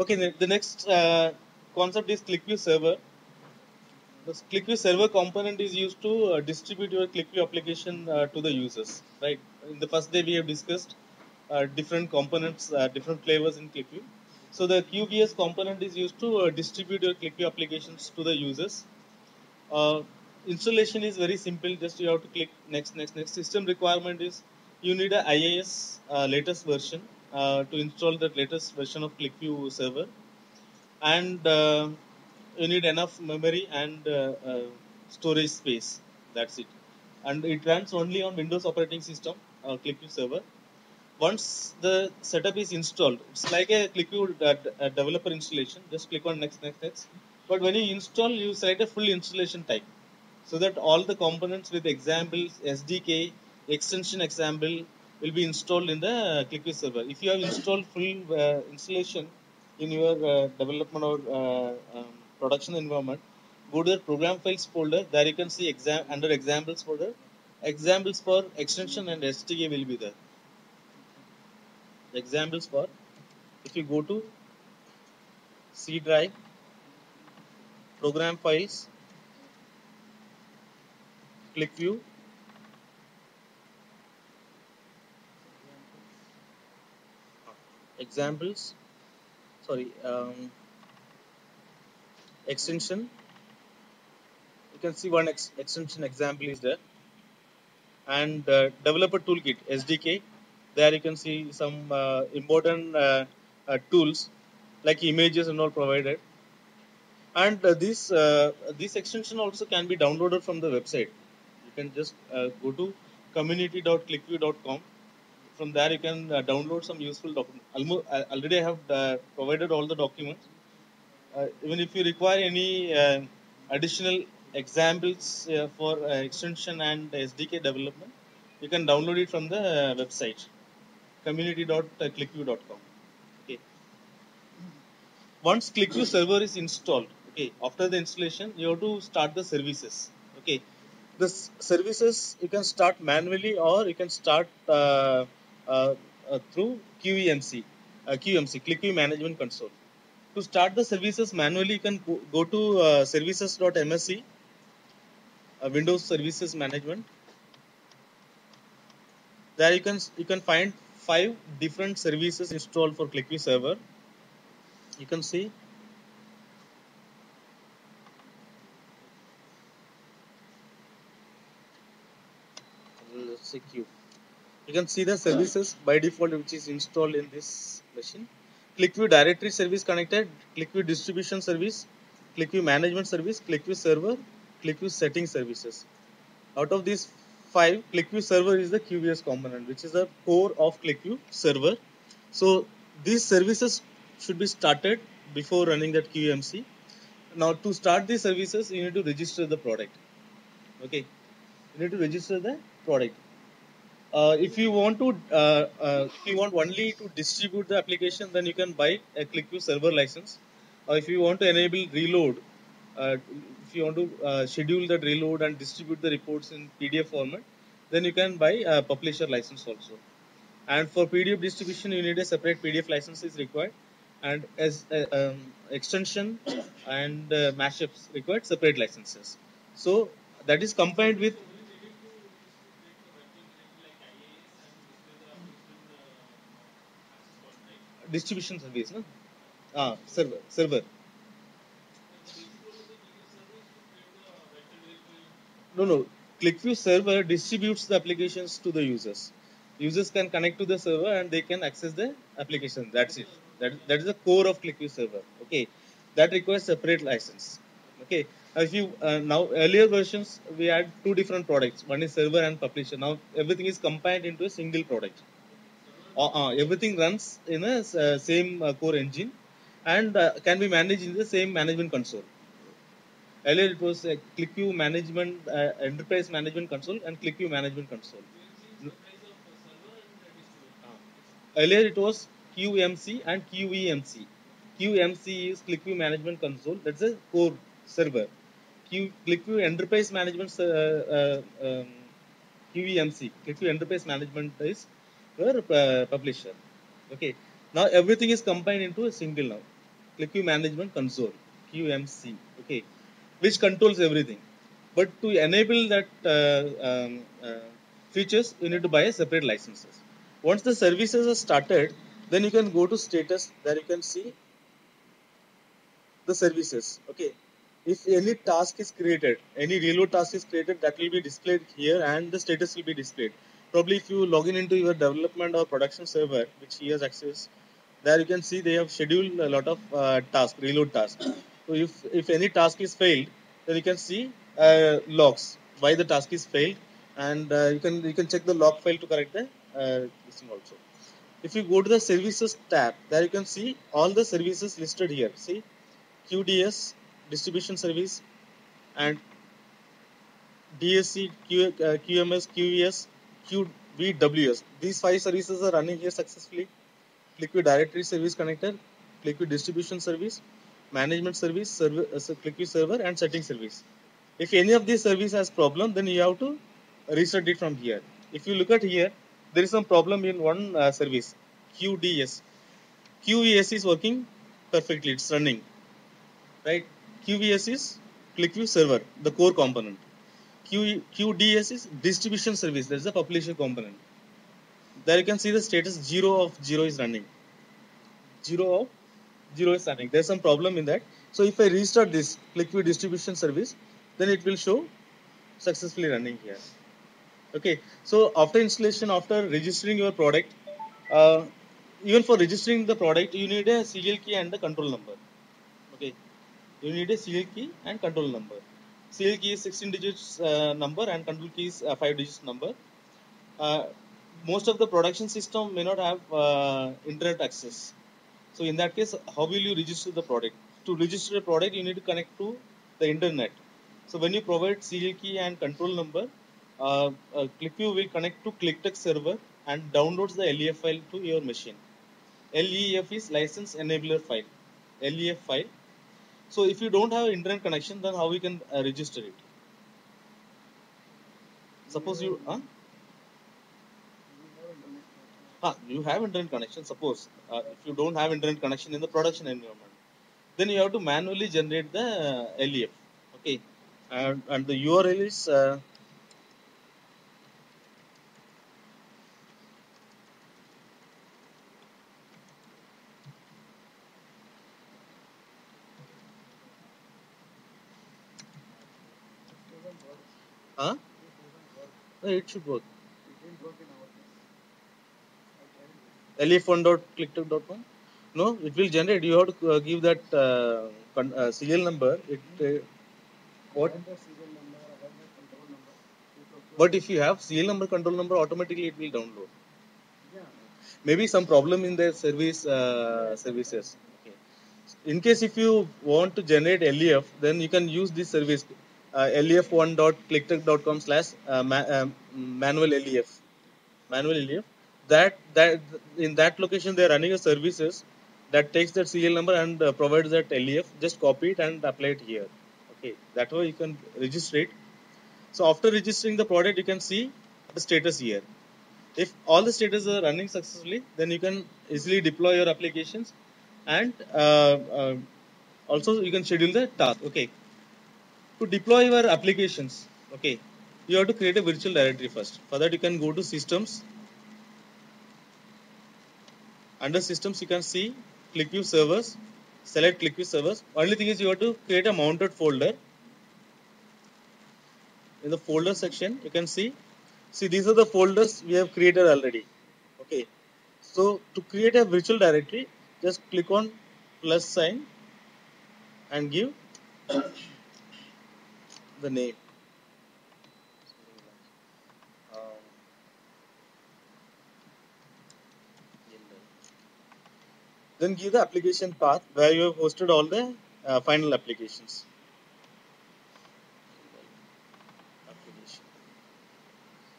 Okay, the next concept is ClickView server. The ClickView server component is used to distribute your ClickView application to the users. Right. In the first day, we have discussed different components, different flavors in ClickView. So the QVS component is used to distribute your ClickView applications to the users. Uh, Installation is very simple. Just you have to click next, next, next. System requirement is you need a IIS latest version to install the latest version of ClickView server, and you need enough memory and storage space. That's it. And it runs only on Windows operating system, ClickView server. Once the setup is installed, it's like a ClickView developer installation. Just click on next, next, next. But when you install, you select a full installation type, so that all the components with examples, SDK, extension example will be installed in the ClickView server. If you have installed full installation in your development or production environment, go to the program files folder. There you can see under examples folder, examples for extension and SDK will be there. The examples for, if you go to C drive, program files, ClickView, examples, sorry, extension, you can see one extension example is there, and developer toolkit SDK. There you can see some important tools like images and all provided, and this extension also can be downloaded from the website. You can just go to community.clickview.com. From there you can download some useful documents. Already I have provided all the documents. Even if you require any additional examples for extension and SDK development, you can download it from the website community.clickview.com. Okay. Once ClickView server is installed, okay, after the installation, you have to start the services. Okay, the services you can start manually or you can start through QEMC, QMC, ClickView Management Console. To start the services manually, you can go to services.msc, Windows Services Management. There you can find 5 different services installed for ClickView server. You can see let's see Q. You can see the services by default which is installed in this machine. ClickView Directory Service connected, ClickView Distribution Service, ClickView Management Service, ClickView Server, ClickView Setting Services. Out of these 5, ClickView Server is the QVS component, which is the core of ClickView Server. So these services should be started before running that QMC. Now to start these services, you need to register the product. Okay, you need to register the product. If you want only to distribute the application, then you can buy a ClickView server license. If you want to enable reload, uh, if you want to schedule that reload and distribute the reports in PDF format, then you can buy a publisher license also. And for PDF distribution, you need a separate PDF license is required, and as extension and mashups required separate licenses. So that is combined with distribution service, no? Server. No, no. ClickView server distributes the applications to the users. Users can connect to the server and they can access the application. That's it. That is the core of ClickView server. Okay, that requires separate license. Okay. Now, if you now earlier versions we had two different products. One is server and publisher. Now everything is combined into a single product. Everything runs in a same core engine and can be managed in the same management console. Earlier it was ClickView Management, Enterprise Management Console and ClickView Management Console. Earlier it was QMC and QEMC. QMC is ClickView Management Console. That's a core server. ClickView Enterprise Management QEMC. ClickView Enterprise Management is your publisher. Okay. Now everything is combined into a single now. ClickView Management Console, QMC, okay, which controls everything. But to enable that features, you need to buy a separate licenses. Once the services are started, then you can go to status. There you can see the services. Okay, if any task is created, any reload task is created, that will be displayed here, and the status will be displayed. Probably if you log in into your development or production server, which he has access, there you can see they have scheduled a lot of tasks, reload tasks. So if any task is failed, then you can see logs why the task is failed, and you can check the log file to correct the this thing also. If you go to the services tab, there you can see all the services listed here. See, QDS, distribution service, and DSC, QMS, QES, QVWS. These 5 services are running here successfully. ClickView Directory Service Connector, ClickView Distribution Service, Management Service, ClickView Server, and Setting Service. If any of these service has problem, then you have to restart it from here. If you look at here, there is some problem in one service, QDS. QES is working perfectly, it's running, right? QVS is ClickView Server, the core component. QDS is distribution service, that is the publisher component. There you can see the status 0 of 0 is running. 0 of 0 is running. There's some problem in that. So if I restart this ClickView distribution service, then it will show successfully running here. Okay. So after installation, after registering your product, uh, even for registering the product, you need a serial key and the control number. Okay. You need a serial key and control number. Serial key is 16 digits number, and control key is 5 digits number. Uh, Most of the production system may not have internet access. So in that case, how will you register the product? To register a product, you need to connect to the internet. So when you provide serial key and control number, ClickView will connect to ClickText server and downloads the LEF file to your machine. LEF is license enabler file. LEF file. So if you don't have internet connection, then how we can register it? Suppose you have internet connection. Suppose if you don't have internet connection in the production environment, then you have to manually generate the LEF. Okay, and the URL is huh? It should work. LEF1.clicktalk.com. No, it will generate. You have to give that serial number. What? But if you have serial number, control number, automatically it will download. Maybe some problem in their services. Okay. In case if you want to generate LEF, then you can use this service lef1.clicktalk.com slash manual LEF. Manual LEF. That in that location they are running a services that takes that serial number and provides that LEF. Just copy it and apply it here. Okay, that way you can register it. So after registering the product, you can see the status here. If all the status are running successfully, then you can easily deploy your applications, and also you can schedule the task. Okay, to deploy your applications, okay, you have to create a virtual directory first. For that, you can go to systems. Under systems, you can see ClickView servers. Select ClickView servers. Only thing is you have to create a mounted folder. In the folder section, you can see these are the folders we have created already. Okay, so to create a virtual directory, just click on plus sign and give the name. Um, then give the application path where you have hosted all the final applications.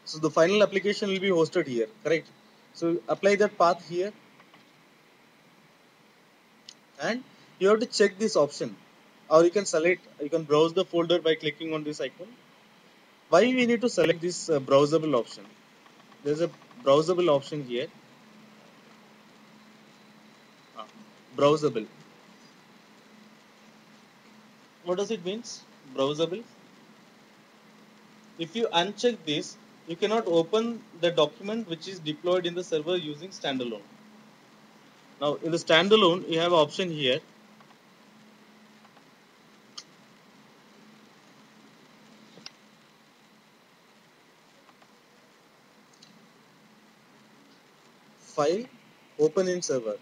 So the final application will be hosted here, correct? So apply that path here, and you have to check this option, or you can select. You can browse the folder by clicking on this icon. Why we need to select this browsable option? There's a browsable option here. Browsable. What does it means? Browsable. If you uncheck this, you cannot open the document which is deployed in the server using standalone. Now in the standalone, you have an option here. File, open in server.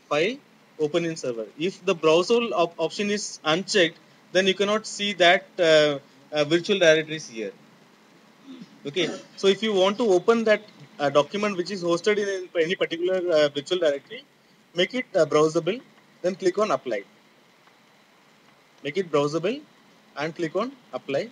File, open in server. If the browser option is unchecked, then you cannot see that virtual directories here. Okay, so if you want to open that document which is hosted in any particular virtual directory, make it browsable, then click on apply. Make it browsable and click on apply.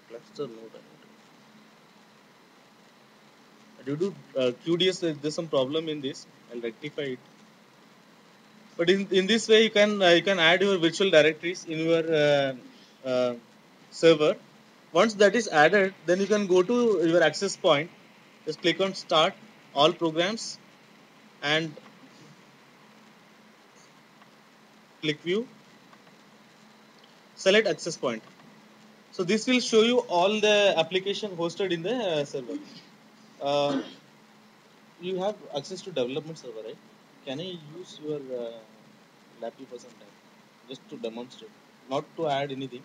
Cluster node. Due to QDS, there's some problem in this. I'll rectify it. But in this way, you can add your virtual directories in your server. Once that is added, then you can go to your access point. Just click on Start, All Programs, and click View. Select Access Point. So this will show you all the application hosted in the server. Uh, you have access to development server, right? Can I use your laptop for some time, just to demonstrate, not to add anything?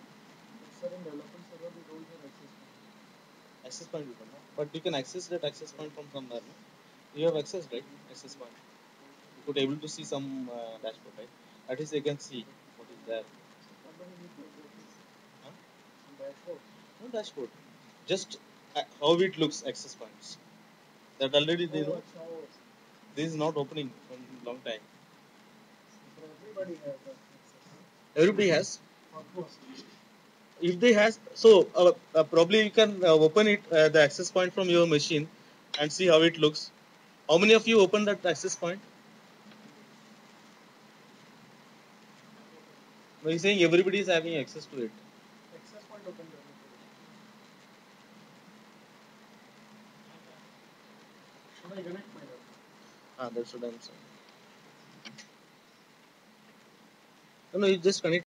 Sir, in development server we don't have access point. You don't know, but you can access that access point from somewhere. No? You have access, right? Access point. You could able to see some dashboard, right? At least you can see what is there. Huh? Dashboard. No dashboard. Just how it looks. Access points. That already they know. This is not opening from long time. Everybody has access. Everybody has. If they has, so probably you can open it the access point from your machine and see how it looks. How many of you open that access point? No, you're saying everybody is having access to it. Access point open. Should I connect my laptop? That's what I'm saying. No, you just connect.